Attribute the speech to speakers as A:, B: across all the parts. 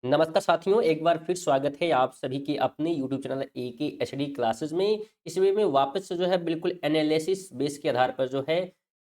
A: नमस्कार साथियों, एक बार फिर स्वागत है आप सभी के अपने YouTube channel AK HD classes में। इस वीडियो में वापस से जो है बिल्कुल एनालिसिस बेस के आधार पर जो है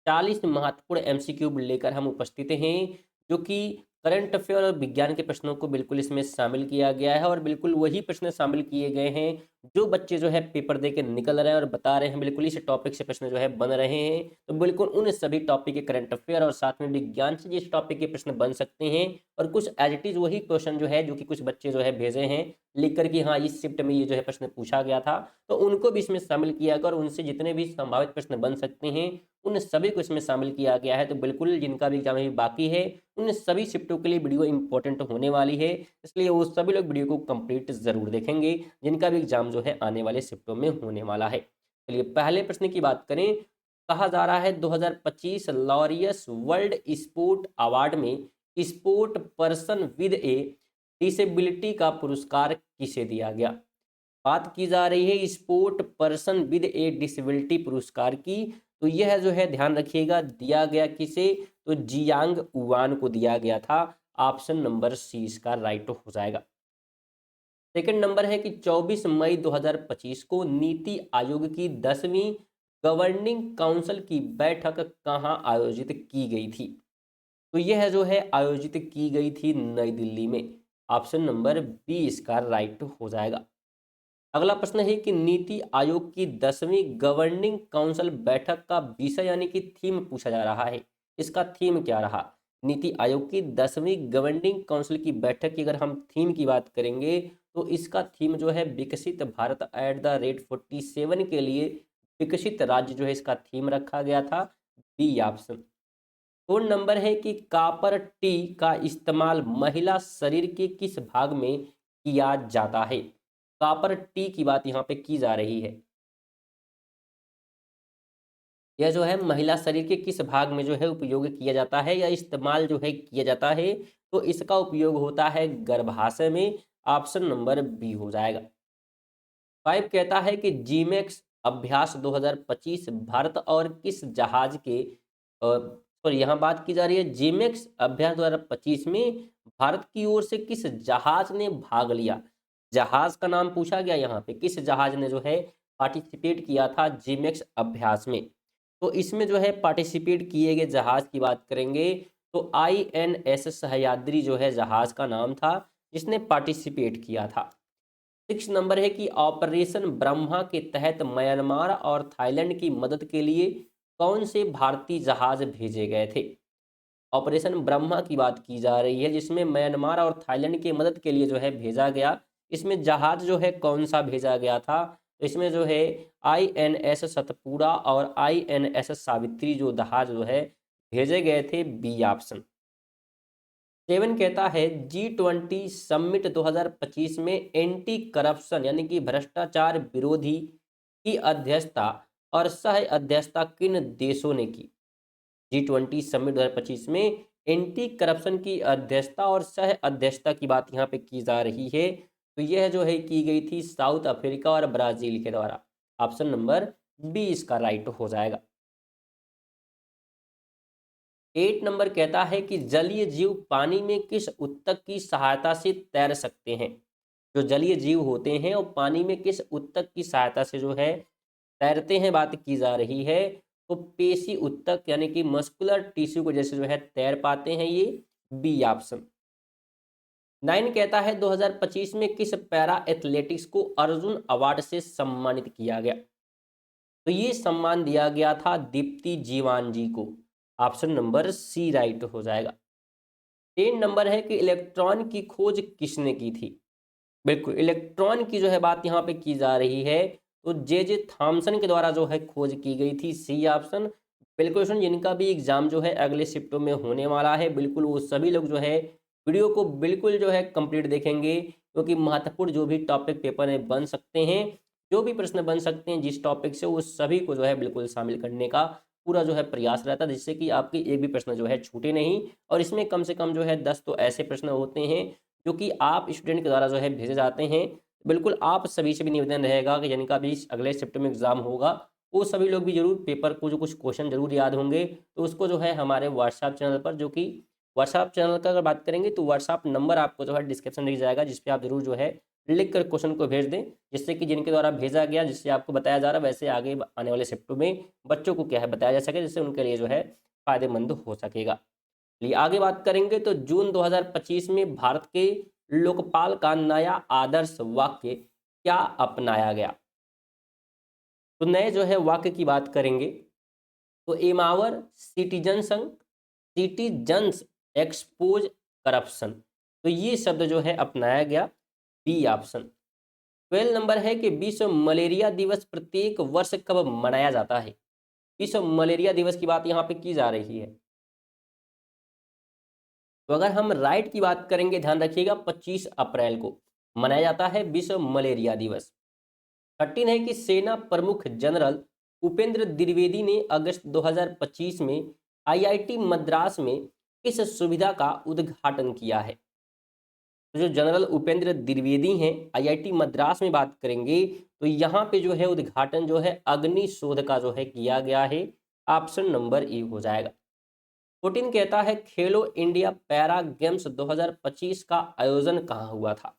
A: 40 महत्वपूर्ण एमसीक्यू लेकर हम उपस्थित हैं, जो कि करंट अफेयर और विज्ञान के प्रश्नों को बिल्कुल इसमें शामिल किया गया है और बिल्कुल वही प्रश्न शामिल किए गए हैं जो बच्चे जो है पेपर दे के निकल रहे हैं और बता रहे हैं बिल्कुल इस टॉपिक से प्रश्न जो है बन रहे हैं। तो बिल्कुल उन सभी टॉपिक के करंट अफेयर और साथ में विज्ञान से जिस टॉपिक के प्रश्न बन सकते हैं और कुछ एज इट इज वही क्वेश्चन जो है जो कि कुछ बच्चे जो है भेजे हैं लिख कर कि हाँ इस शिफ्ट में ये जो है प्रश्न पूछा गया था, तो उनको भी इसमें शामिल किया गया और उनसे जितने भी संभावित प्रश्न बन सकते हैं उन सभी को इसमें शामिल किया गया है। तो बिल्कुल जिनका भी एग्जाम अभी बाकी है उन सभी शिफ्टों के लिए वीडियो इंपॉर्टेंट होने वाली है, इसलिए वो सभी लोग वीडियो को कंप्लीट जरूर देखेंगे जिनका भी एग्जाम जो है आने वाले शिफ्टों में होने वाला है। चलिए पहले प्रश्न की बात करें। कहा जा रहा है 2025 लॉरियस वर्ल्ड स्पोर्ट अवार्ड में sport person with A disability का पुरस्कार किसे दिया गया। बात की जा रही है sport person with A disability पुरस्कार की। तो यह जो है ध्यान रखिएगा दिया गया किसे, तो जियांग उवान को दिया गया था। ऑप्शन नंबर सी इसका राइट हो जाएगा। सेकंड नंबर है कि 24 मई 2025 को नीति आयोग की 10वीं गवर्निंग काउंसिल की बैठक कहाँ आयोजित की गई थी। तो यह जो है आयोजित की गई थी नई दिल्ली में। ऑप्शन नंबर बी इसका राइट हो जाएगा। अगला प्रश्न है कि नीति आयोग की 10वीं गवर्निंग काउंसिल बैठक का विषय यानी कि थीम पूछा जा रहा है। इसका थीम क्या रहा। नीति आयोग की 10वीं गवर्निंग काउंसिल की बैठक की अगर हम थीम की बात करेंगे तो इसका थीम जो है विकसित भारत @47 के लिए विकसित राज्य जो है इसका थीम रखा गया था। B option. फोन नंबर है कि कापर टी का इस्तेमाल महिला शरीर के किस भाग में किया जाता है। कापर टी की बात यहाँ पे की जा रही है। यह जो है महिला शरीर के किस भाग में जो है उपयोग किया जाता है या इस्तेमाल जो है किया जाता है, तो इसका उपयोग होता है गर्भाशय में। ऑप्शन नंबर बी हो जाएगा। 5 कहता है कि जीमेक्स अभ्यास 2025 भारत और किस जहाज के सॉरी यहाँ बात की जा रही है जीमेक्स अभ्यास 2025 में भारत की ओर से किस जहाज ने भाग लिया। जहाज का नाम पूछा गया यहाँ पे, किस जहाज ने जो है पार्टिसिपेट किया था जीमेक्स अभ्यास में। तो इसमें जो है पार्टिसिपेट किए गए जहाज की बात करेंगे तो INS सह्याद्री जो है जहाज का नाम था जिसने पार्टिसिपेट किया था। 6 नंबर है कि ऑपरेशन ब्रह्मा के तहत म्यांमार और थाईलैंड की मदद के लिए कौन से भारतीय जहाज भेजे गए थे। ऑपरेशन ब्रह्मा की बात की जा रही है जिसमें म्यांमार और थाईलैंड की मदद के लिए जो है भेजा गया। इसमें जहाज जो है कौन सा भेजा गया था, तो इसमें जो है INS सतपुड़ा और INS सावित्री जो जहाज जो है भेजे गए थे। B option. 7 कहता है G20 समिट 2025 में एंटी करप्शन यानी कि भ्रष्टाचार विरोधी की अध्यक्षता और सह अध्यक्षता किन देशों ने की। G20 समिट 2025 में एंटी करप्शन की अध्यक्षता और सह अध्यक्षता की बात यहाँ पे की जा रही है। तो यह जो है की गई थी साउथ अफ्रीका और ब्राजील के द्वारा। ऑप्शन नंबर बी इसका राइट हो जाएगा। 8 नंबर कहता है कि जलीय जीव पानी में किस ऊतक की सहायता से तैर सकते हैं। जो जलीय जीव होते हैं वो पानी में किस ऊतक की सहायता से जो है तैरते हैं बात की जा रही है। तो पेशी ऊतक यानी कि मस्कुलर टिश्यू को जैसे जो है तैर पाते हैं ये। B option. 9 कहता है 2025 में किस पैरा एथलेटिक्स को अर्जुन अवार्ड से सम्मानित किया गया। तो ये सम्मान दिया गया था दीप्ति जीवान जी को। ऑप्शन नंबर सी राइट हो जाएगा। 10 नंबर है कि इलेक्ट्रॉन की खोज किसने की थी। बिल्कुल इलेक्ट्रॉन की जो है बात यहाँ पे की जा रही है तो जे थॉमसन के द्वारा जो है खोज की गई थी। C option. बिल्कुल सुन जिनका भी एग्जाम जो है अगले शिफ्टों में होने वाला है बिल्कुल वो सभी लोग जो है वीडियो को बिल्कुल जो है कंप्लीट देखेंगे, क्योंकि महत्वपूर्ण जो भी टॉपिक पेपर में बन सकते हैं, जो भी प्रश्न बन सकते हैं जिस टॉपिक से, वो सभी को जो है बिल्कुल शामिल करने का पूरा जो है प्रयास रहता है, जिससे कि आपकी एक भी प्रश्न जो है छूटे नहीं। और इसमें कम से कम जो है 10 तो ऐसे प्रश्न होते हैं जो कि आप स्टूडेंट के द्वारा जो है भेजे जाते हैं। बिल्कुल आप सभी से भी निवेदन रहेगा कि जिनका भी अगले शिफ्ट में एग्जाम होगा वो सभी लोग भी जरूर पेपर को जो कुछ क्वेश्चन जरूर याद होंगे तो उसको जो है हमारे व्हाट्सएप चैनल पर जो कि व्हाट्सएप चैनल का अगर बात करेंगे तो व्हाट्सएप नंबर आपको जो है डिस्क्रिप्शन में दिख जाएगा, जिस पे आप जरूर जो है लिख कर क्वेश्चन को भेज दें, जिससे कि जिनके द्वारा भेजा गया, जिससे आपको बताया जा रहा है, वैसे आगे आने वाले शिफ्टों में बच्चों को क्या है बताया जा सके, जिससे उनके लिए जो है फायदेमंद हो सकेगा। लिए आगे बात करेंगे तो जून 2025 में भारत के लोकपाल का नया आदर्श वाक्य क्या अपनाया गया? तो नए जो है वाक्य की बात करेंगे तो एमावर सिटीजन्स एक्सपोज करप्शन, तो ये शब्द जो है अपनाया गया, बी ऑप्शन। 12 नंबर है कि विश्व मलेरिया दिवस प्रत्येक वर्ष कब मनाया जाता है? विश्व मलेरिया दिवस की बात यहाँ पे की जा रही है। तो अगर हम राइट की बात करेंगे, ध्यान रखिएगा, 25 अप्रैल को मनाया जाता है विश्व मलेरिया दिवस। 13 है कि सेना प्रमुख जनरल उपेंद्र द्विवेदी ने अगस्त 2025 में आईआईटी मद्रास में किस सुविधा का उद्घाटन किया है? तो जो जनरल उपेंद्र द्विवेदी हैं, आईआईटी मद्रास में बात करेंगे तो यहाँ पे जो है उद्घाटन जो है अग्नि शोध का जो है किया गया है, ऑप्शन नंबर ए हो जाएगा। 14 कहता है खेलो इंडिया पैरा गेम्स 2025 का आयोजन कहाँ हुआ था?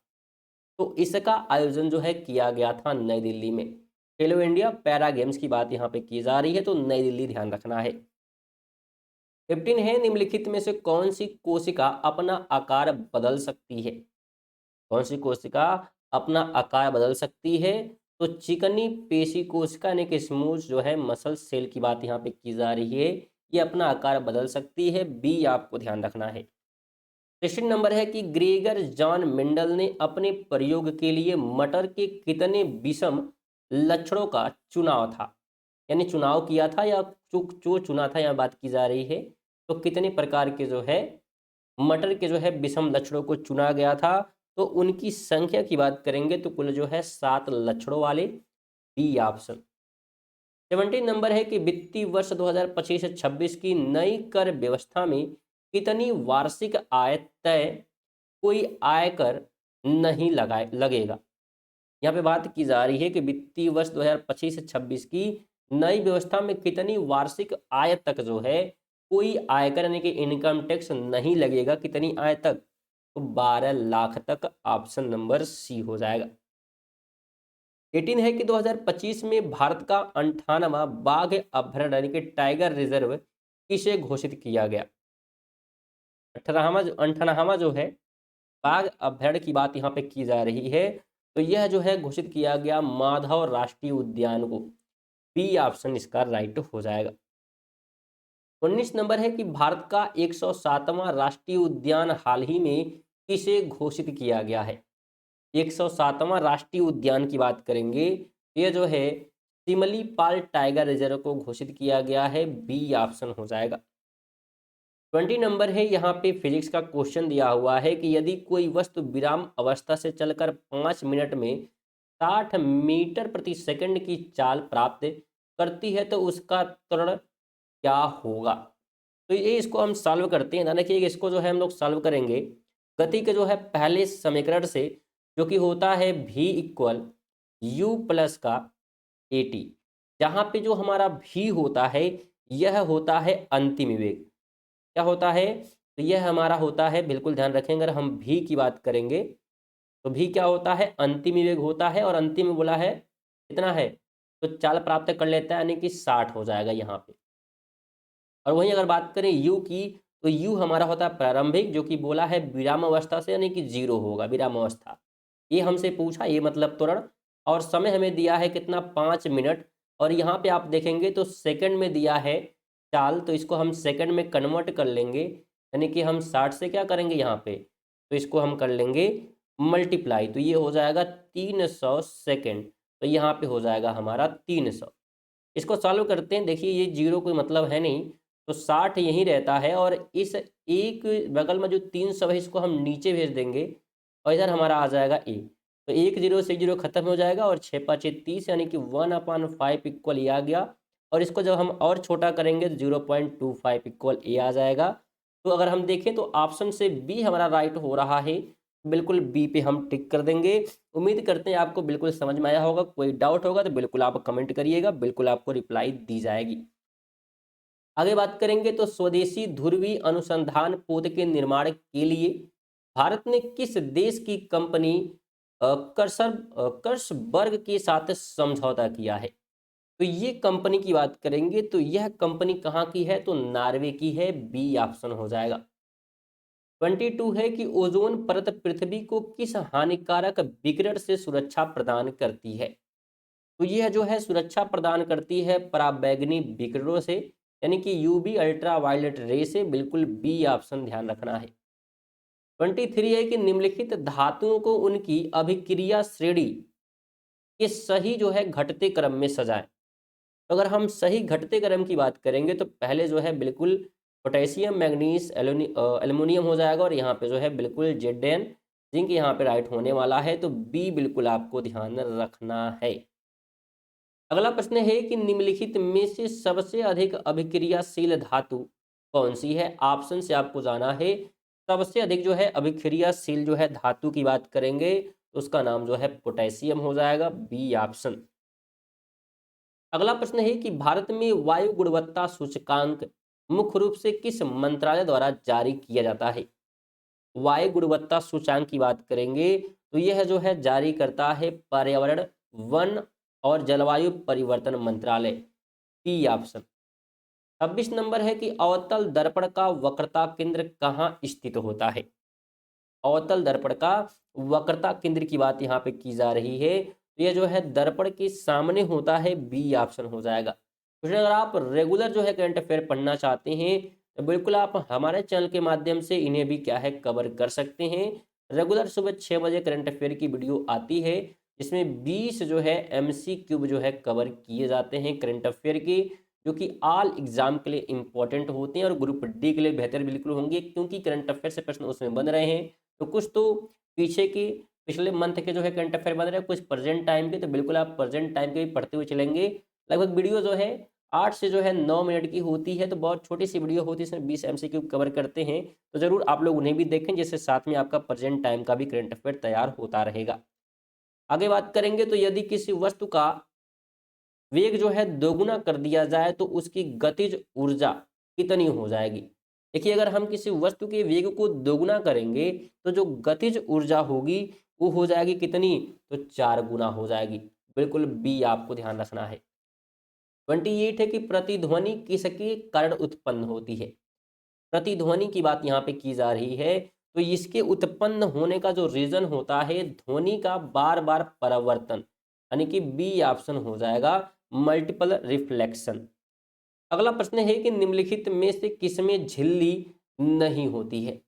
A: तो इसका आयोजन जो है किया गया था नई दिल्ली में। खेलो इंडिया पैरा गेम्स की बात यहाँ पे की जा रही है, तो नई दिल्ली ध्यान रखना है। 15 है निम्नलिखित में से कौन सी कोशिका अपना आकार बदल सकती है? कौन सी कोशिका अपना आकार बदल सकती है? तो चिकनी पेशी कोशिका यानी कि स्मूथ जो है मसल सेल की बात यहाँ पे की जा रही है, ये अपना आकार बदल सकती है, बी आपको ध्यान रखना है। 16 नंबर है कि ग्रेगर जॉन मेंडल ने अपने प्रयोग के लिए मटर के कितने विषम लक्षणों का चुनाव था, यानी चुनाव किया था या जो चुना था, यहाँ बात की जा रही है। तो कितने प्रकार के जो है मटर के जो है विषम लक्षणों को चुना गया था? तो उनकी संख्या की बात करेंगे तो कुल जो है 7 लक्षणों वाले, बी ऑप्शन। 17 नंबर है कि वित्तीय वर्ष 2025-26 की नई कर व्यवस्था में कितनी वार्षिक आय तय कोई आयकर नहीं लगेगा? यहाँ पे बात की जा रही है कि वित्तीय वर्ष 2025-26 की नई व्यवस्था में कितनी वार्षिक आय तक जो है कोई आयकर यानी कि इनकम टैक्स नहीं लगेगा, कितनी आय तक? तो 12 लाख तक, ऑप्शन नंबर सी हो जाएगा। 18 है कि 2025 में भारत का 58वां बाघ अभयारण्य यानी कि टाइगर रिजर्व किसे घोषित किया गया? 58वां जो है बाघ अभयारण्य की बात यहाँ पे की जा रही है, तो यह जो है घोषित किया गया माधव राष्ट्रीय उद्यान को, बी ऑप्शन इसका राइट हो जाएगा। 19 नंबर है कि भारत का 107वां राष्ट्रीय उद्यान हाल ही में किसे घोषित किया गया है? 107वां राष्ट्रीय उद्यान की बात करेंगे, ये जो है सिमलीपाल टाइगर रिजर्व को घोषित किया गया है, बी ऑप्शन हो जाएगा। 20 नंबर है, यहाँ पे फिजिक्स का क्वेश्चन दिया हुआ है कि यदि कोई वस्तु विराम अवस्था से चलकर 5 मिनट में 60 मीटर प्रति सेकंड की चाल प्राप्त करती है तो उसका त्वरण क्या होगा? तो ये इसको हम सॉल्व करते हैं, ध्यान रखिए इसको जो है हम लोग सॉल्व करेंगे गति के जो है पहले समीकरण से, जो कि होता है v इक्वल यू प्लस का ए टी, जहाँ पे जो हमारा v होता है यह होता है अंतिम वेग। क्या होता है? तो यह हमारा होता है, बिल्कुल ध्यान रखेंगे, अगर हम v की बात करेंगे तो v क्या होता है? अंतिम वेग होता है, और अंतिम में बोला है कितना है, तो चाल प्राप्त कर लेता है यानी कि 60 हो जाएगा यहाँ पे। और वहीं अगर बात करें u की, तो u हमारा होता है प्रारंभिक, जो कि बोला है विराम अवस्था से यानी कि 0 होगा विराम अवस्था, ये हमसे पूछा, ये मतलब त्वरण। और समय हमें दिया है कितना? 5 मिनट, और यहाँ पे आप देखेंगे तो सेकंड में दिया है चाल, तो इसको हम सेकंड में कन्वर्ट कर लेंगे, यानी कि हम 60 से क्या करेंगे यहाँ पे, तो इसको हम कर लेंगे मल्टीप्लाई, तो ये हो जाएगा 300 सेकंड, तो यहाँ पे हो जाएगा हमारा 300। इसको सॉल्व करते हैं, देखिए ये 0 कोई मतलब है नहीं, तो 60 यहीं रहता है, और इस एक बगल में जो 300 है इसको हम नीचे भेज देंगे, और इधर हमारा आ जाएगा ए, तो 1 0 से 0 खत्म हो जाएगा, और 6 5 30 यानी कि 1/5 इक्वल ए आ गया। और इसको जब हम और छोटा करेंगे तो 0.25 इक्वल ए आ जाएगा। तो अगर हम देखें तो ऑप्शन से बी हमारा राइट हो रहा है, बिल्कुल बी पे हम टिक कर देंगे। उम्मीद करते हैं आपको बिल्कुल समझ में आया होगा, कोई डाउट होगा तो बिल्कुल आप कमेंट करिएगा, बिल्कुल आपको रिप्लाई दी जाएगी। आगे बात करेंगे तो स्वदेशी ध्रुवीय अनुसंधान पोत के निर्माण के लिए भारत ने किस देश की कंपनी कर्सबर्ग के साथ समझौता किया है। तो ये कंपनी की बात करेंगे तो यह कंपनी कहाँ की है, तो नॉर्वे की है, बी ऑप्शन हो जाएगा। 22 है कि ओजोन परत पृथ्वी को किस हानिकारक विकिरण से सुरक्षा प्रदान करती है। तो यह जो है सुरक्षा प्रदान करती है पराबैंगनी विकिरणों से, यानी कि यूवी अल्ट्रा वायलेट रे से, बिल्कुल बी ऑप्शन ध्यान रखना है। 23 है कि निम्नलिखित धातुओं को उनकी अभिक्रिया श्रेणी के सही जो है घटते क्रम में सजाएं। तो अगर हम सही घटते क्रम की बात करेंगे तो पहले जो है बिल्कुल पोटेशियम मैग्नीज एल्युमिनियम हो जाएगा, और यहाँ पे जो है बिल्कुल जेड जिंक यहाँ पे राइट होने वाला है, तो बी बिल्कुल आपको ध्यान रखना है। अगला प्रश्न है कि निम्नलिखित में से सबसे अधिक अभिक्रियाशील धातु कौन सी है। ऑप्शन से आपको जाना है। सबसे अधिक जो है अभिक्रियाशील जो है धातु की बात करेंगे तो उसका नाम जो है पोटेशियम हो जाएगा, बी ऑप्शन। अगला प्रश्न है कि भारत में वायु गुणवत्ता सूचकांक मुख्य रूप से किस मंत्रालय द्वारा जारी किया जाता है। वायु गुणवत्ता सूचांक की बात करेंगे तो यह जो है जारी करता है पर्यावरण, वन और जलवायु परिवर्तन मंत्रालय, पी ऑप्शन। 26 नंबर है कि अवतल दर्पण का वक्रता केंद्र कहाँ स्थित होता है। अवतल दर्पण का वक्रता केंद्र की बात यहाँ पे की जा रही है, तो यह जो है दर्पण के सामने होता है, बी ऑप्शन हो जाएगा। तो अगर आप रेगुलर जो है करंट अफेयर पढ़ना चाहते हैं तो बिल्कुल आप हमारे चैनल के माध्यम से इन्हें भी क्या है कवर कर सकते हैं। रेगुलर सुबह 6 बजे करंट अफेयर की वीडियो आती है, जिसमें 20 जो है MCQ जो है कवर किए जाते हैं करंट अफेयर के, जो कि ऑल एग्जाम के लिए इंपॉर्टेंट होते हैं और ग्रुप डी के लिए बेहतर बिल्कुल होंगे, क्योंकि करंट अफेयर से प्रश्न उसमें बन रहे हैं। तो कुछ तो पीछे की पिछले मंथ के जो है करंट अफेयर बन रहे हैं, कुछ प्रेजेंट टाइम के, तो बिल्कुल आप प्रेजेंट टाइम के भी पढ़ते हुए चलेंगे। लगभग वीडियो जो है 8 से जो है 9 मिनट की होती है, तो बहुत छोटी सी वीडियो होती है, इसमें 20 MCQ कवर करते हैं। तो जरूर आप लोग उन्हें भी देखें, जिससे साथ में आपका प्रेजेंट टाइम का भी करंट अफेयर तैयार होता रहेगा। आगे बात करेंगे तो यदि किसी वस्तु का वेग जो है दोगुना कर दिया जाए तो उसकी गतिज ऊर्जा कितनी हो जाएगी। देखिए, अगर हम किसी वस्तु के वेग को दोगुना करेंगे तो जो गतिज ऊर्जा होगी वो हो जाएगी कितनी, तो 4 गुना हो जाएगी। बिल्कुल बी आपको ध्यान रखना है। 28 है कि प्रतिध्वनि किसके कारण उत्पन्न होती है। प्रतिध्वनि की बात यहाँ पे की जा रही है, तो इसके उत्पन्न होने का जो रीजन होता है ध्वनि का बार बार परावर्तन, यानी कि बी ऑप्शन हो जाएगा, मल्टीपल रिफ्लेक्शन। अगला प्रश्न है कि निम्नलिखित में से किसमें झिल्ली नहीं होती है।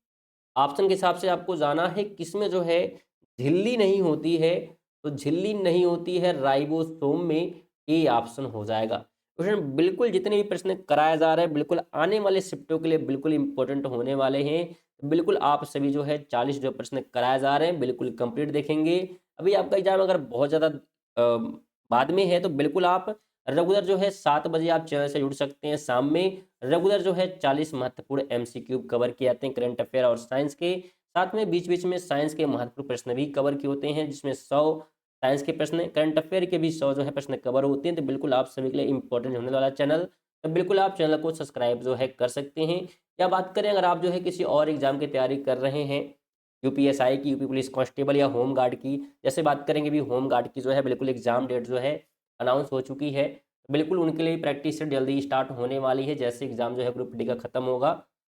A: ऑप्शन के हिसाब से आपको जाना है किसमें जो है झिल्ली नहीं होती है। तो झिल्ली नहीं होती है राइबोसोम में, ए ऑप्शन हो जाएगा। क्वेश्चन बिल्कुल जितने भी प्रश्न कराया जा रहा है बिल्कुल आने वाले शिफ्टों के लिए बिल्कुल इंपॉर्टेंट होने वाले हैं। बिल्कुल आप सभी जो है 40 जो प्रश्न कराए जा रहे हैं बिल्कुल कंप्लीट देखेंगे। अभी आपका एग्जाम अगर बहुत ज़्यादा बाद में है तो बिल्कुल आप रेगुलर जो है 7 बजे आप चैनल से जुड़ सकते हैं। शाम में रेगुलर जो है 40 महत्वपूर्ण MCQ कवर किए जाते हैं करंट अफेयर और साइंस के, साथ में बीच बीच में साइंस के महत्वपूर्ण प्रश्न भी कवर किए होते हैं, जिसमें 100 साइंस के प्रश्न, करंट अफेयर के भी 100 जो है प्रश्न कवर होते हैं। तो बिल्कुल आप सभी के लिए इंपॉर्टेंट होने वाला चैनल, तो बिल्कुल आप चैनल को सब्सक्राइब जो है कर सकते हैं। या बात करें अगर आप जो है किसी और एग्जाम की तैयारी कर रहे हैं, UPSI की, यूपी पुलिस कांस्टेबल या होम गार्ड की, जैसे बात करेंगे भी होम गार्ड की जो है बिल्कुल एग्जाम डेट जो है अनाउंस हो चुकी है। बिल्कुल उनके लिए प्रैक्टिस जल्दी स्टार्ट होने वाली है। जैसे एग्जाम जो है ग्रुप डी का खत्म होगा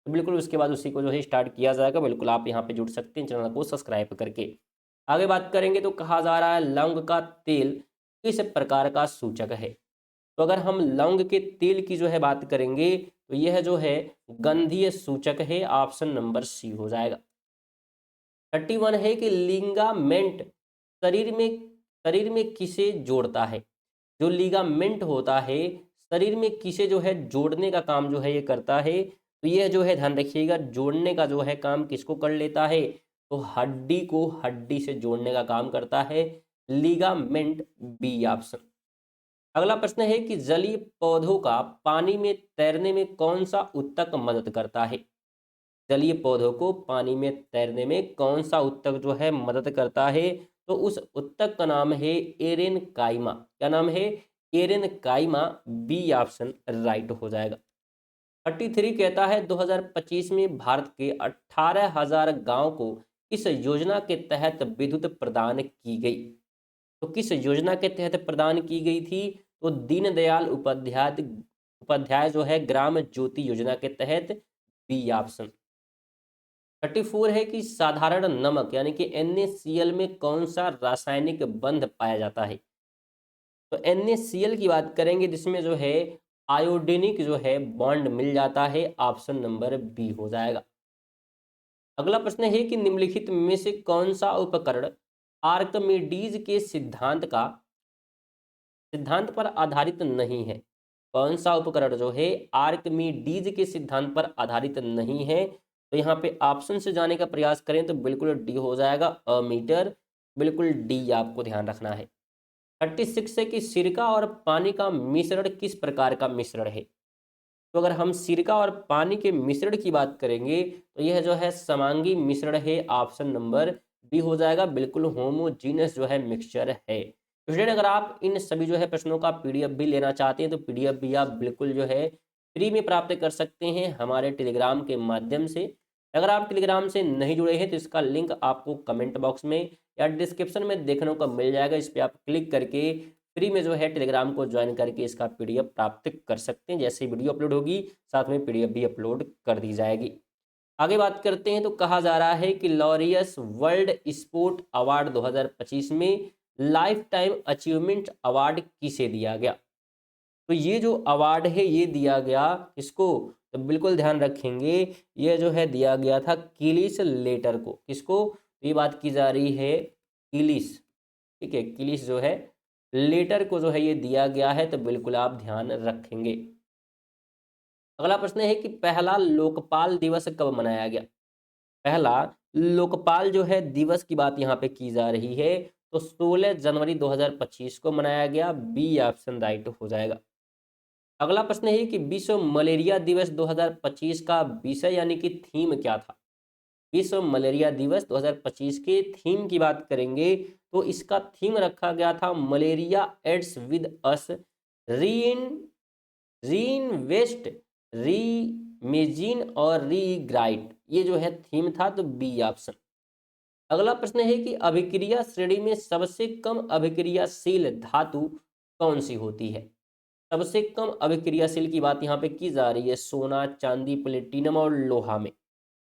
A: तो बिल्कुल उसके बाद उसी को जो है स्टार्ट किया जाएगा। बिल्कुल आप यहाँ पे जुड़ सकते हैं चैनल को सब्सक्राइब करके। आगे बात करेंगे तो कहा जा रहा है लौंग का तेल किस प्रकार का सूचक है। तो अगर हम लौंग के तेल की जो है बात करेंगे तो यह जो है गंधीय सूचक है, ऑप्शन नंबर सी हो जाएगा। 31 है कि लिगामेंट शरीर में किसे जोड़ता है। जो लिगामेंट होता है शरीर में किसे जो है जोड़ने का काम जो है ये करता है। तो यह जो है ध्यान रखिएगा, जोड़ने का जो है काम किसको कर लेता है, तो हड्डी को हड्डी से जोड़ने का काम करता है, लिगामेंट, बी ऑप्शन। अगला प्रश्न है कि जलीय पौधों का पानी में तैरने में कौन सा ऊतक मदद करता है। जलीय पौधों को पानी में तैरने में कौन सा ऊतक जो है मदद करता है, तो उस ऊतक का नाम है एरेनकाइमा। क्या नाम है, एरेनकाइमा, बी ऑप्शन राइट हो जाएगा। 33 कहता है 2025 में भारत के 18,000 गांव को इस योजना के तहत विद्युत प्रदान की गई। तो किस योजना के तहत प्रदान की गई थी? तो दीनदयाल उपाध्याय जो है ग्राम ज्योति योजना के तहत, बी ऑप्शन। 34 है कि साधारण नमक यानी कि NaCl में कौन सा रासायनिक बंध पाया जाता है? तो NaCl की बात करेंगे जिसमें जो है आयोडीनिक जो है बॉन्ड मिल जाता है, ऑप्शन नंबर बी हो जाएगा। अगला प्रश्न है कि निम्नलिखित में से कौन सा उपकरण आर्कमिडीज के सिद्धांत पर आधारित नहीं है? कौन सा उपकरण जो है आर्कमिडीज के सिद्धांत पर आधारित नहीं है? तो यहाँ पे ऑप्शन से जाने का प्रयास करें तो बिल्कुल डी हो जाएगा, अमीटर। बिल्कुल डी आपको ध्यान रखना है। 36 है कि सिरका और पानी का मिश्रण किस प्रकार का मिश्रण है? तो अगर हम सिरका और पानी के मिश्रण की बात करेंगे तो यह जो है समांगी मिश्रण है, ऑप्शन नंबर बी हो जाएगा। बिल्कुल होमोजीनस जो है मिक्सचर है। स्टूडेंट अगर आप इन सभी जो है प्रश्नों का PDF भी लेना चाहते हैं तो PDF भी आप बिल्कुल जो है फ्री में प्राप्त कर सकते हैं हमारे टेलीग्राम के माध्यम से। अगर आप टेलीग्राम से नहीं जुड़े हैं तो इसका लिंक आपको कमेंट बॉक्स में या डिस्क्रिप्शन में देखने को मिल जाएगा। इस पर आप क्लिक करके फ्री में जो है टेलीग्राम को ज्वाइन करके इसका PDF प्राप्त कर सकते हैं। जैसे ही वीडियो अपलोड होगी साथ में PDF भी अपलोड कर दी जाएगी। आगे बात करते हैं तो कहा जा रहा है कि लॉरियस वर्ल्ड स्पोर्ट अवार्ड 2025 में लाइफ टाइम अचीवमेंट अवार्ड किसे दिया गया? तो ये जो अवार्ड है ये दिया गया किसको? तो बिल्कुल ध्यान रखेंगे, ये जो है दिया गया था किलिस लेटर को। किसको? तो ये बात की जा रही है किलिस, ठीक है, किलिस जो है लेटर को जो है ये दिया गया है, तो बिल्कुल आप ध्यान रखेंगे। अगला प्रश्न है कि पहला लोकपाल दिवस कब मनाया गया? पहला लोकपाल जो है दिवस की बात यहाँ पे की जा रही है, तो 16 जनवरी 2025 को मनाया गया, बी ऑप्शन राइट हो जाएगा। अगला प्रश्न है कि विश्व मलेरिया दिवस 2025 का विषय यानी कि थीम क्या था? विश्व मलेरिया दिवस 2025 के थीम की बात करेंगे तो इसका थीम रखा गया था मलेरिया एड्स विद अस, रीइन रीइन्वेस्ट, रीमेजिन और रीग्राइट, ये जो है थीम था, तो बी ऑप्शन। अगला प्रश्न है कि अभिक्रिया श्रेणी में सबसे कम अभिक्रियाशील धातु कौन सी होती है? सबसे कम अभिक्रियाशील की बात यहाँ पे की जा रही है सोना, चांदी, प्लेटिनम और लोहा में।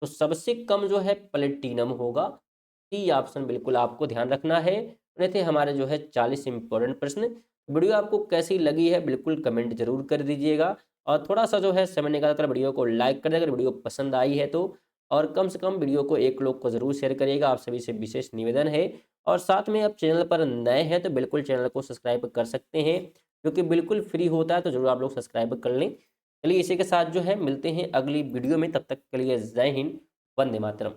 A: तो सबसे कम जो है प्लेटिनम होगा, सी ऑप्शन बिल्कुल आपको ध्यान रखना है। उन्हें थे हमारे जो है 40 इंपॉर्टेंट प्रश्न। वीडियो आपको कैसी लगी है बिल्कुल कमेंट जरूर कर दीजिएगा, और थोड़ा सा जो है समय निकाल कर वीडियो को लाइक कर देगा अगर वीडियो पसंद आई है तो, और कम से कम वीडियो को एक लोग को जरूर शेयर करिएगा, आप सभी से विशेष निवेदन है। और साथ में आप चैनल पर नए हैं तो बिल्कुल चैनल को सब्सक्राइब कर सकते हैं, जो कि बिल्कुल फ्री होता है, तो जरूर आप लोग सब्सक्राइब कर लें। चलिए इसी के साथ जो है मिलते हैं अगली वीडियो में, तब तक के लिए जय हिंद, वंदे मातरम।